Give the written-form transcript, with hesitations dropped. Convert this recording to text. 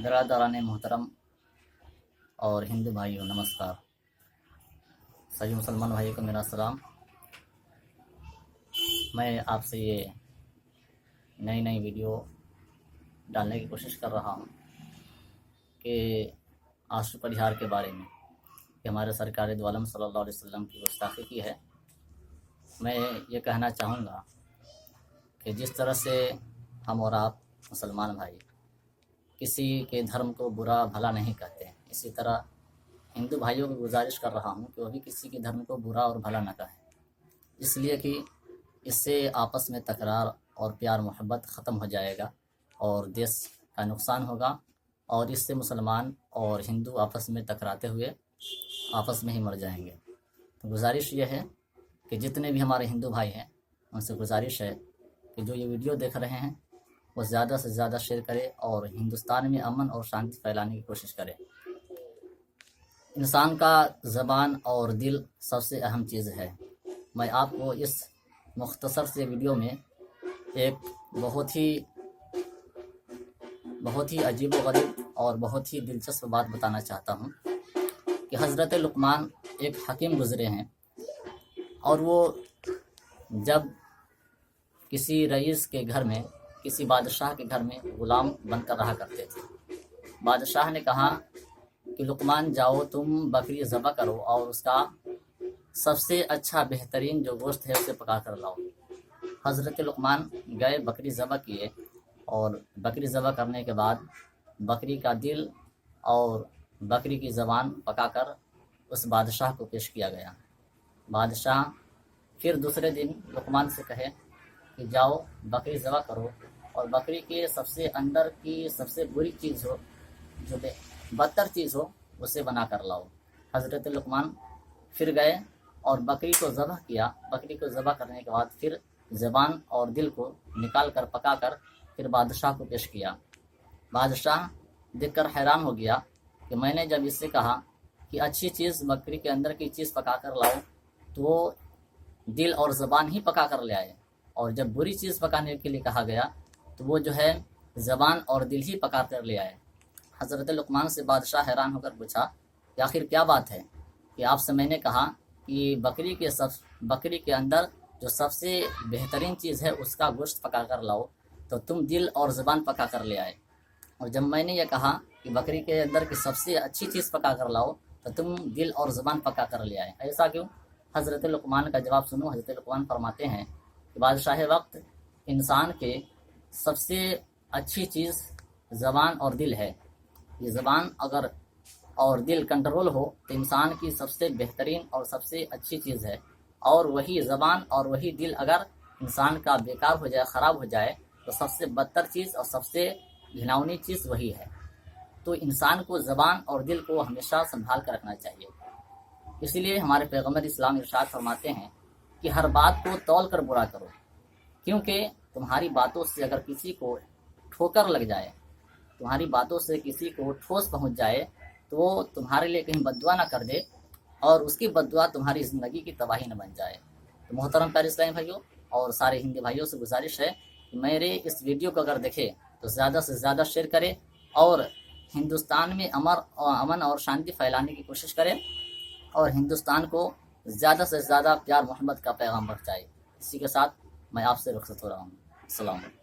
برادران محترم اور ہندو بھائیوں نمسکار۔ سبھی مسلمان بھائیوں کو میرا سلام۔ میں آپ سے یہ نئی ویڈیو ڈالنے کی کوشش کر رہا ہوں کہ آشو پریہار کے بارے میں کہ ہمارے سرکار دو عالم صلی اللہ علیہ وسلم کی گستاخی کی ہے۔ میں یہ کہنا چاہوں گا کہ جس طرح سے ہم اور آپ مسلمان بھائی کسی کے دھرم کو برا بھلا نہیں کہتے، اسی طرح ہندو بھائیوں کو گزارش کر رہا ہوں کہ وہ بھی کسی کے دھرم کو برا اور بھلا نہ کہیں، اس لیے کہ اس سے آپس میں تکرار اور پیار محبت ختم ہو جائے گا اور دیش کا نقصان ہوگا، اور اس سے مسلمان اور ہندو آپس میں ٹکراتے ہوئے آپس میں ہی مر جائیں گے۔ تو گزارش یہ ہے کہ جتنے بھی ہمارے ہندو بھائی ہیں ان سے گزارش ہے کہ جو یہ ویڈیو دیکھ رہے ہیں وہ زیادہ سے زیادہ شیئر کرے اور ہندوستان میں امن اور شانتی پھیلانے کی کوشش کرے۔ انسان کا زبان اور دل سب سے اہم چیز ہے۔ میں آپ کو اس مختصر سے ویڈیو میں ایک بہت ہی عجیب و غریب اور بہت ہی دلچسپ بات بتانا چاہتا ہوں کہ حضرت لقمان ایک حکیم گزرے ہیں، اور وہ جب کسی رئیس کے گھر میں، کسی بادشاہ کے گھر میں غلام بن کر رہا کرتے تھے۔ بادشاہ نے کہا کہ لقمان جاؤ تم بکری ذبح کرو اور اس کا سب سے اچھا بہترین جو گوشت ہے اسے پکا کر لاؤ۔ حضرت لقمان گئے، بکری ذبح کیے، اور بکری ذبح کرنے کے بعد بکری کا دل اور بکری کی زبان پکا کر اس بادشاہ کو پیش کیا گیا۔ بادشاہ پھر دوسرے دن لقمان سے کہے کہ جاؤ بکری ذبح کرو اور بکری کے سب سے اندر کی سب سے بری چیز ہو، جو بدتر چیز ہو، اسے بنا کر لاؤ۔ حضرت لقمان پھر گئے اور بکری کو ذبح کیا۔ بکری کو ذبح کرنے کے بعد پھر زبان اور دل کو نکال کر پکا کر پھر بادشاہ کو پیش کیا۔ بادشاہ دیکھ کر حیران ہو گیا کہ میں نے جب اس سے کہا کہ اچھی چیز بکری کے اندر کی چیز پکا کر لاؤ تو وہ دل اور زبان ہی پکا کر لے آئے، اور جب بری چیز پکانے کے لیے کہا گیا تو وہ جو ہے زبان اور دل ہی پکا کر لے آئے۔ حضرت لقمان سے بادشاہ حیران ہو کر پوچھا کہ آخر کیا بات ہے کہ آپ سے میں نے کہا کہ بکری کے اندر جو سب سے بہترین چیز ہے اس کا گوشت پکا کر لاؤ تو تم دل اور زبان پکا کر لے آئے، اور جب میں نے یہ کہا کہ بکری کے اندر کی سب سے اچھی چیز پکا کر لاؤ تو تم دل اور زبان پکا کر لے آئے، ایسا کیوں؟ حضرت لقمان کا جواب سنو۔ حضرت لقمان فرماتے ہیں کہ بادشاہ وقت انسان کے سب سے اچھی چیز زبان اور دل ہے۔ یہ زبان اگر اور دل کنٹرول ہو تو انسان کی سب سے بہترین اور سب سے اچھی چیز ہے، اور وہی زبان اور وہی دل اگر انسان کا بیکار ہو جائے، خراب ہو جائے تو سب سے بدتر چیز اور سب سے گھناؤنی چیز وہی ہے۔ تو انسان کو زبان اور دل کو ہمیشہ سنبھال کر رکھنا چاہیے۔ اسی لیے ہمارے پیغمبر اسلام ارشاد فرماتے ہیں کہ ہر بات کو تول کر برا کرو، کیونکہ تمہاری باتوں سے اگر کسی کو ٹھوکر لگ جائے، تمہاری باتوں سے کسی کو ٹھوس پہنچ جائے تو وہ تمہارے لیے کہیں بددعا نہ کر دے اور اس کی بددعا تمہاری زندگی کی تباہی نہ بن جائے۔ تو محترم پیارے اسلامی بھائیوں اور سارے ہندی بھائیوں سے گزارش ہے کہ میرے اس ویڈیو کو اگر دیکھے تو زیادہ سے زیادہ شیئر کرے اور ہندوستان میں امن اور شانتی پھیلانے کی کوشش کرے، اور ہندوستان کو زیادہ سے زیادہ پیار محبت کا پیغام پہنچائے۔ اسی کے ساتھ میں آپ سے رخصت ہو رہا ہوں۔ السلام علیکم۔